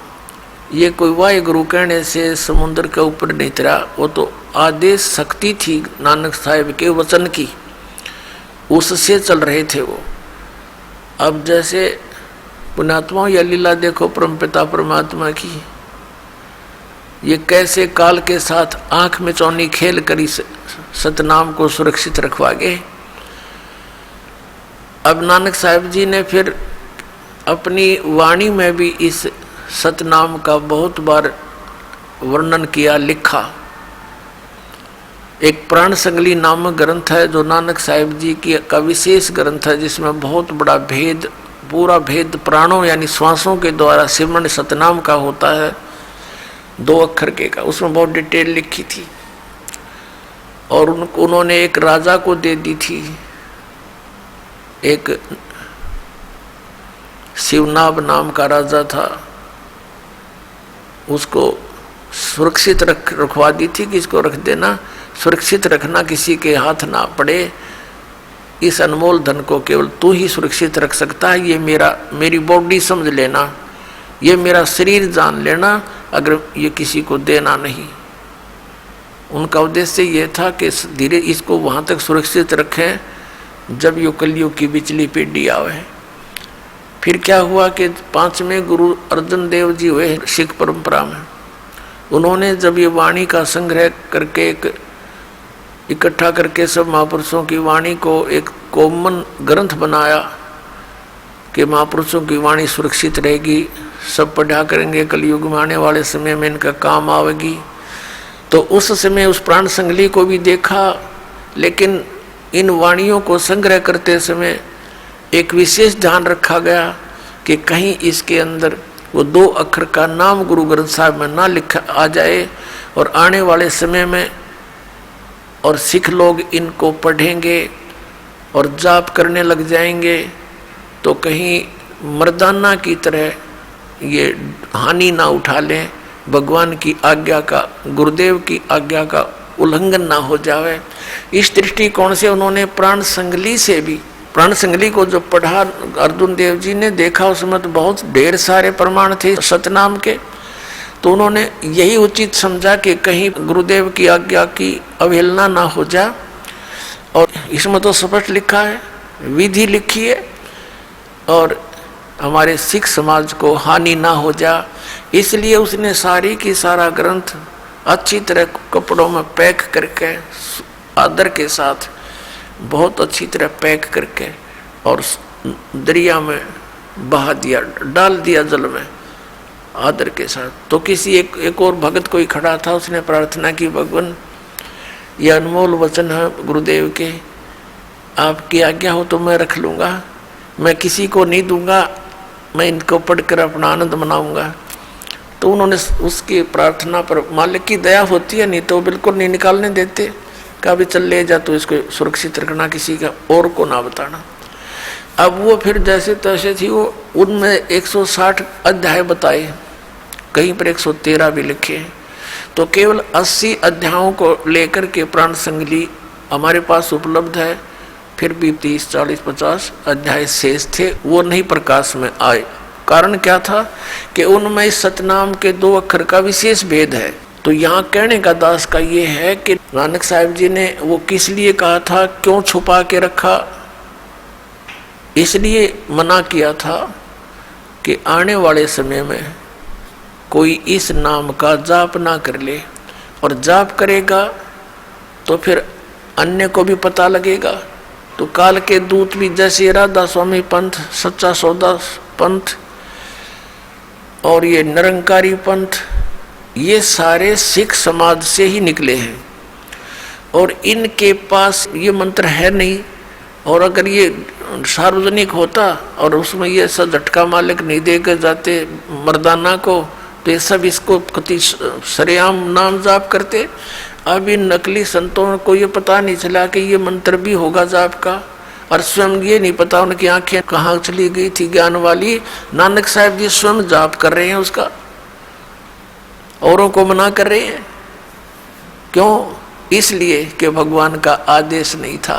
ये कोई वाहे गुरु कहने से समुद्र के ऊपर नहीं तरा, वो तो आदेश शक्ति थी नानक साहिब के वचन की, उससे चल रहे थे वो। अब जैसे पुण्यात्माओं, यह लीला देखो परमपिता परमात्मा की, ये कैसे काल के साथ आंख में चौनी खेल कर इस सतनाम को सुरक्षित रखवा गए। अब नानक साहब जी ने फिर अपनी वाणी में भी इस सतनाम का बहुत बार वर्णन किया, लिखा। एक प्राण संगली नामक ग्रंथ है जो नानक साहिब जी की का विशेष ग्रंथ है, जिसमें बहुत बड़ा भेद, पूरा भेद प्राणों यानी श्वासों के द्वारा सिमरण सतनाम का होता है, 2 अक्षर के का। उसमें बहुत डिटेल लिखी थी और उन्होंने एक राजा को दे दी थी। एक शिवनाभ नाम का राजा था, उसको सुरक्षित रखवा दी थी कि इसको रख देना, सुरक्षित रखना, किसी के हाथ ना पड़े, इस अनमोल धन को केवल तू ही सुरक्षित रख सकता है, ये मेरी बॉडी समझ लेना, ये मेरा शरीर जान लेना, अगर ये किसी को देना नहीं। उनका उद्देश्य ये था कि धीरे इसको वहाँ तक सुरक्षित रखें जब यो कलयुग की बिचली पीढ़ी आवे। फिर क्या हुआ कि 5वें गुरु अर्जन देव जी हुए सिख परंपरा में। उन्होंने जब ये वाणी का संग्रह करके इकट्ठा करके सब महापुरुषों की वाणी को एक कॉमन ग्रंथ बनाया कि महापुरुषों की वाणी सुरक्षित रहेगी, सब पढ़ा करेंगे, कलयुग में आने वाले समय में इनका काम आवेगी। तो उस समय उस प्राण संगली को भी देखा, लेकिन इन वाणियों को संग्रह करते समय एक विशेष ध्यान रखा गया कि कहीं इसके अंदर वो 2 अक्षर का नाम गुरु ग्रंथ साहिब में ना लिखा आ जाए, और आने वाले समय में और सिख लोग इनको पढ़ेंगे और जाप करने लग जाएंगे तो कहीं मर्दाना की तरह ये हानि ना उठा लें, भगवान की आज्ञा का, गुरुदेव की आज्ञा का उल्लंघन ना हो जावे। इस दृष्टिकोण से उन्होंने प्राण संगली से भी, प्राण संगली को जो पढ़ा अर्जुन देव जी ने देखा, उसमें तो बहुत ढेर सारे प्रमाण थे सतनाम के। तो उन्होंने यही उचित समझा कि कहीं गुरुदेव की आज्ञा की अवहेलना ना हो जा, और इसमें तो स्पष्ट लिखा है, विधि लिखी है, और हमारे सिख समाज को हानि ना हो जा, इसलिए उसने सारी की सारा ग्रंथ अच्छी तरह कपड़ों में पैक करके आदर के साथ बहुत अच्छी तरह पैक करके और दरिया में बहा दिया, डाल दिया जल में आदर के साथ। तो किसी एक और भगत कोई खड़ा था, उसने प्रार्थना की, भगवान ये अनमोल वचन है गुरुदेव के, आपकी आज्ञा हो तो मैं रख लूँगा, मैं किसी को नहीं दूंगा, मैं इनको पढ़कर अपना आनंद मनाऊंगा। तो उन्होंने उसकी प्रार्थना पर, मालिक की दया होती है, नहीं तो बिल्कुल नहीं निकालने देते, कहा भी चल ले जा, तो इसको सुरक्षित रखना, किसी का और को ना बताना। अब वो फिर जैसे तैसे थी वो, उनमें 160 अध्याय बताए, कहीं पर 113 भी लिखे। तो केवल 80 अध्यायों को लेकर के प्राण संगली हमारे पास उपलब्ध है। फिर भी 30, 40, 50 अध्याय शेष थे, वो नहीं प्रकाश में आए। कारण क्या था कि उनमें इस सतनाम के 2 अक्षर का विशेष भेद है। तो यहाँ कहने का दास का ये है कि नानक साहिब जी ने वो किस लिए कहा था, क्यों छुपा के रखा, इसलिए मना किया था कि आने वाले समय में कोई इस नाम का जाप ना कर ले, और जाप करेगा तो फिर अन्य को भी पता लगेगा। तो काल के दूत भी, जैसे राधा स्वामी पंथ, सच्चा सौदा पंथ और ये निरंकारी पंथ, ये सारे सिख समाज से ही निकले हैं, और इनके पास ये मंत्र है नहीं। और अगर ये सार्वजनिक होता और उसमें ये सब झटका मालिक नहीं देकर जाते मर्दाना को, तो ये सब इसको कति सरेआम नाम जाप करते। अब इन नकली संतों को ये पता नहीं चला कि ये मंत्र भी होगा जाप का, और स्वयं ये नहीं पता उनकी आंखें कहाँ चली गई थी ज्ञान वाली। नानक साहब जी स्वयं जाप कर रहे हैं उसका, औरों को मना कर रहे हैं। क्यों? इसलिए कि भगवान का आदेश नहीं था।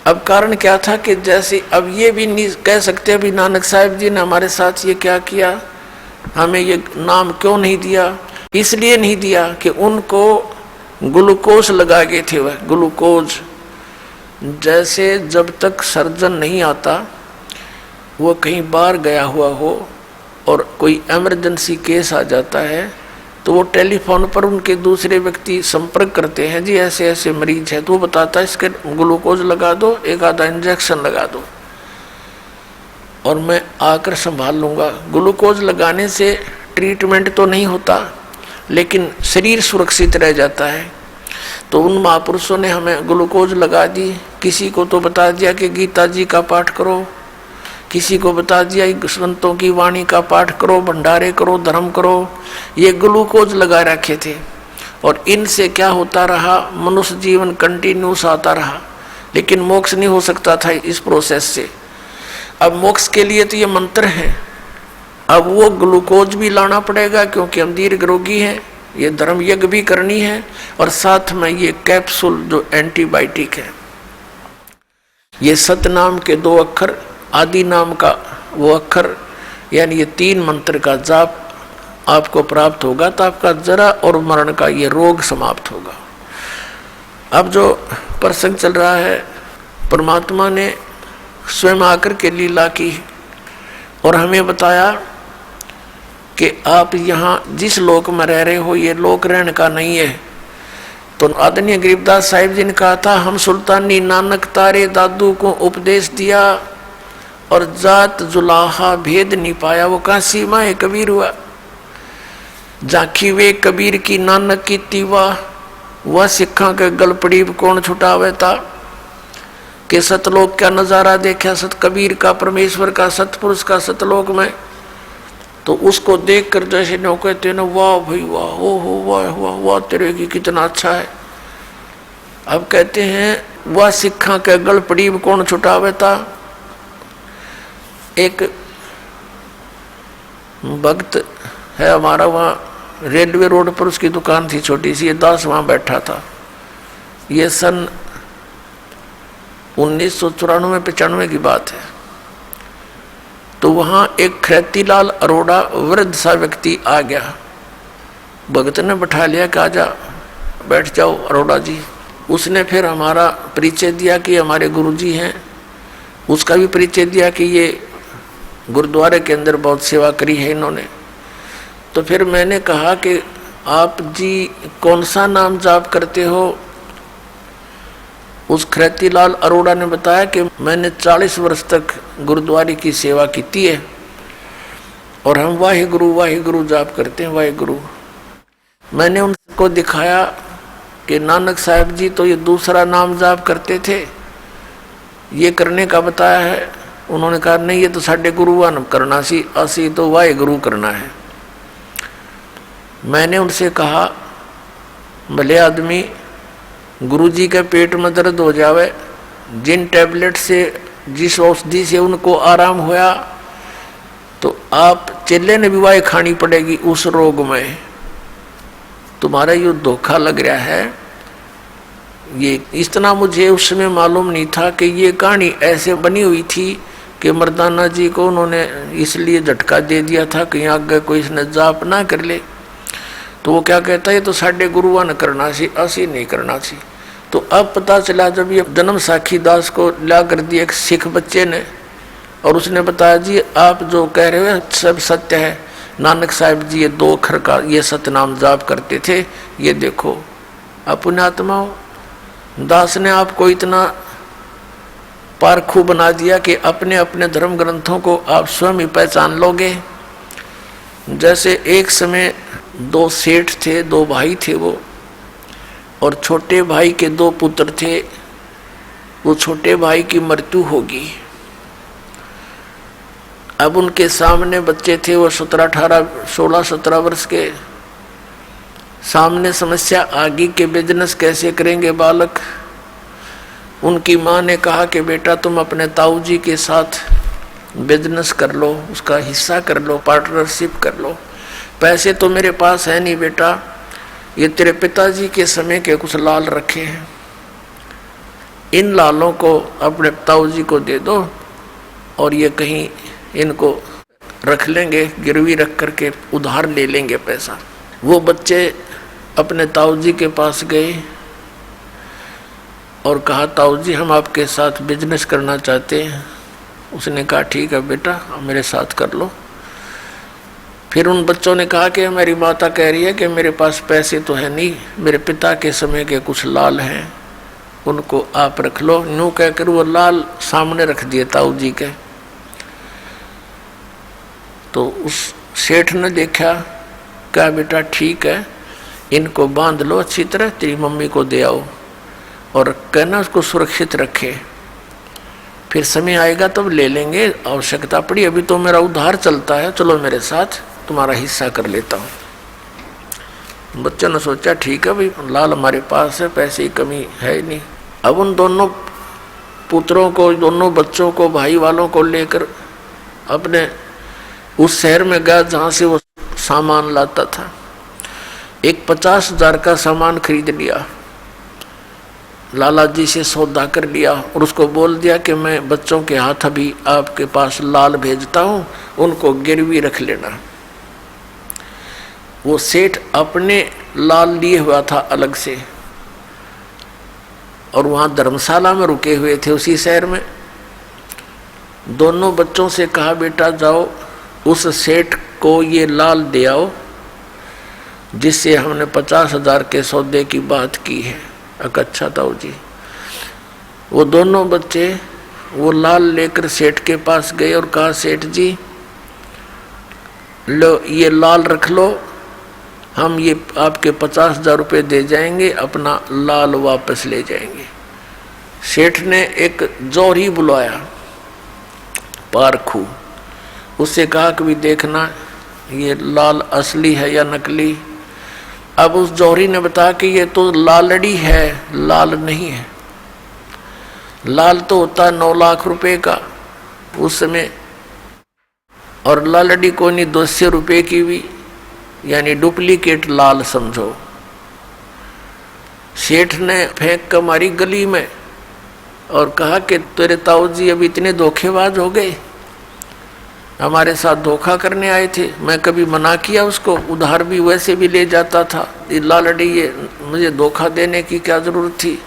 अब कारण क्या था कि जैसे अब ये भी नहीं कह सकते अभी नानक साहब जी ने हमारे साथ ये क्या किया, हमें ये नाम क्यों नहीं दिया। इसलिए नहीं दिया कि उनको ग्लूकोज लगा गए थे। वह ग्लूकोज जैसे जब तक सर्जन नहीं आता, वो कहीं बाहर गया हुआ हो और कोई इमरजेंसी केस आ जाता है, तो वो टेलीफोन पर उनके दूसरे व्यक्ति संपर्क करते हैं, जी ऐसे ऐसे मरीज है, तो वो बताता है इसके ग्लूकोज लगा दो, एक आधा इंजेक्शन लगा दो और मैं आकर संभाल लूँगा। ग्लूकोज लगाने से ट्रीटमेंट तो नहीं होता, लेकिन शरीर सुरक्षित रह जाता है। तो उन महापुरुषों ने हमें ग्लूकोज लगा दी। किसी को तो बता दिया कि गीता जी का पाठ करो, किसी को बता दिया संतों की वाणी का पाठ करो, भंडारे करो, धर्म करो। ये ग्लूकोज लगा रखे थे और इनसे क्या होता रहा, मनुष्य जीवन कंटिन्यूस आता रहा, लेकिन मोक्ष नहीं हो सकता था इस प्रोसेस से। अब मोक्ष के लिए तो ये मंत्र है, अब वो ग्लूकोज भी लाना पड़ेगा क्योंकि हम दीर्घ रोगी हैं, ये धर्म यज्ञ भी करनी है, और साथ में ये कैप्सूल जो एंटीबायोटिक है। ये सत नाम के 2 अक्षर, आदि नाम का वो अक्षर, यानी ये 3 मंत्र का जाप आपको प्राप्त होगा, तो आपका जरा और मरण का ये रोग समाप्त होगा। अब जो प्रसंग चल रहा है, परमात्मा ने स्वयं आकर के लीला की और हमें बताया कि आप यहाँ जिस लोक में रह रहे हो, ये लोक रहने का नहीं है। तो आदरणीय गरीबदास साहिब जी ने कहा था, हम सुल्तानी नानक तारे दादू को उपदेश दिया और जात जुलाहा भेद नहीं पाया। वो कहाँ सीमा है कबीर हुआ, जाखी वे कबीर की नानक की तीवा, वह सिखा के गलपड़ी कौन छुटावे था। कि सतलोक का नजारा देखा सत कबीर का, परमेश्वर का, सतपुरुष का सतलोक में, तो उसको देख कर जैसे नो कहते ना, वाह भाई वाह, ओ हो वाह वाह वाह तेरे की कितना अच्छा है। अब कहते हैं वह सिखा के गल पड़ी कौन छुटावे था। एक भक्त है हमारा, वहाँ रेलवे रोड पर उसकी दुकान थी छोटी सी, ये दास वहाँ बैठा था। ये सन 1994-95 की बात है। तो वहाँ एक खैतीलाल अरोड़ा वृद्ध सा व्यक्ति आ गया, भगत ने बैठा लिया कि आजा बैठ जाओ अरोड़ा जी। उसने फिर हमारा परिचय दिया कि हमारे गुरुजी हैं, उसका भी परिचय दिया कि ये गुरुद्वारे के अंदर बहुत सेवा करी है इन्होंने। तो फिर मैंने कहा कि आप जी कौन सा नाम जाप करते हो। उस खैतीलाल अरोड़ा ने बताया कि मैंने 40 वर्ष तक गुरुद्वारे की सेवा की है और हम वाहिगुरु जाप करते हैं, वाहिगुरु। मैंने उनको दिखाया कि नानक साहब जी तो ये दूसरा नाम जाप करते थे, ये करने का बताया है। उन्होंने कहा नहीं, ये तो साढ़े गुरुवान करना सी, असी तो वाहिगुरु करना है। मैंने उनसे कहा, भले आदमी गुरुजी के पेट में दर्द हो जावे, जिन टैबलेट से जिस औषधि से उनको आराम होया, तो आप चेले ने भी वाई खानी पड़ेगी उस रोग में। तुम्हारा ये धोखा लग रहा है। ये इतना मुझे उस समय मालूम नहीं था कि ये कहानी ऐसे बनी हुई थी कि मर्दाना जी को उन्होंने इसलिए झटका दे दिया था कि आगे कोई इसने जाप ना कर ले। तो वो क्या कहता है, ये तो साढ़े गुरुआ ने करना सी, असी नहीं करना सी। तो अब पता चला जब ये जन्म साखी दास को ला कर दिया एक सिख बच्चे ने, और उसने बताया जी आप जो कह रहे हो सब सत्य है। नानक साहब जी ये 2 अक्षर का ये सतनाम जाप करते थे, ये देखो। अब पुण्यात्मा दास ने आपको इतना पारखू बना दिया कि अपने अपने धर्म ग्रंथों को आप स्वयं ही पहचान लोगे। जैसे एक समय 2 सेठ थे, 2 भाई थे वो, और छोटे भाई के 2 पुत्र थे। वो छोटे भाई की मृत्यु होगी। अब उनके सामने बच्चे थे, वो 16 वर्ष के। सामने समस्या आगे के बिजनेस कैसे करेंगे बालक। उनकी माँ ने कहा कि बेटा तुम अपने ताऊ जी के साथ बिजनेस कर लो, उसका हिस्सा कर लो, पार्टनरशिप कर लो। पैसे तो मेरे पास है नहीं बेटा, ये तेरे पिताजी के समय के कुछ लाल रखे हैं, इन लालों को अपने ताऊ जी को दे दो और ये कहीं इनको रख लेंगे, गिरवी रख करके उधार ले लेंगे पैसा। वो बच्चे अपने ताऊ जी के पास गए और कहा ताऊ जी हम आपके साथ बिजनेस करना चाहते हैं। उसने कहा ठीक है बेटा आप मेरे साथ कर लो। फिर उन बच्चों ने कहा कि मेरी माता कह रही है कि मेरे पास पैसे तो है नहीं, मेरे पिता के समय के कुछ लाल हैं, उनको आप रख लो। यूँ कहकर वो लाल सामने रख दिए ताऊ जी के। तो उस सेठ ने देखा, कहा बेटा ठीक है इनको बांध लो अच्छी तरह, तेरी मम्मी को दे आओ और कहना उसको सुरक्षित रखे, फिर समय आएगा तब ले लेंगे, आवश्यकता पड़ी, अभी तो मेरा उधार चलता है, चलो मेरे साथ तुम्हारा हिस्सा कर लेता हूँ। बच्चों ने सोचा ठीक है भाई लाल हमारे पास है, पैसे की कमी है ही नहीं। अब उन दोनों पुत्रों को, दोनों बच्चों को, भाई वालों को लेकर अपने उस शहर में गया जहाँ से वो सामान लाता था। एक 50,000 का सामान खरीद लिया, लाला जी से सौदा कर लिया और उसको बोल दिया कि मैं बच्चों के हाथ अभी आपके पास लाल भेजता हूँ, उनको गिरवी रख लेना। वो सेठ अपने लाल लिए हुआ था अलग से और वहाँ धर्मशाला में रुके हुए थे उसी शहर में। दोनों बच्चों से कहा बेटा जाओ उस सेठ को ये लाल दे आओ जिससे हमने 50,000 के सौदे की बात की है। अच्छा ताऊ जी। वो दोनों बच्चे वो लाल लेकर सेठ के पास गए और कहा सेठ जी लो ये लाल रख लो, हम ये आपके 50,000 रुपये दे जाएंगे, अपना लाल वापस ले जाएंगे। सेठ ने एक जौहरी बुलाया पारखू, उससे कहा कि भी देखना ये लाल असली है या नकली। अब उस जौहरी ने बताया कि ये तो लालड़ी है, लाल नहीं है। लाल तो होता है 9 लाख रुपए का उस समय, और लालड़ी को नहीं 200 रुपये की भी, यानी डुप्लीकेट लाल समझो। सेठ ने फेंक कर मारी गली में और कहा कि तेरे ताऊ जी अभी इतने धोखेबाज हो गए, हमारे साथ धोखा करने आए थे, मैं कभी मना किया उसको, उधार भी वैसे भी ले जाता था, लालड़ी ये मुझे धोखा देने की क्या जरूरत थी,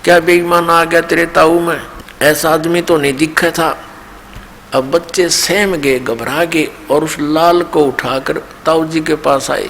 क्या बेईमान आ गया तेरे ताऊ में, ऐसा आदमी तो नहीं दिखा था। अब बच्चे सहम गए, घबरा गए और उस लाल को उठाकर ताऊ जी के पास आए।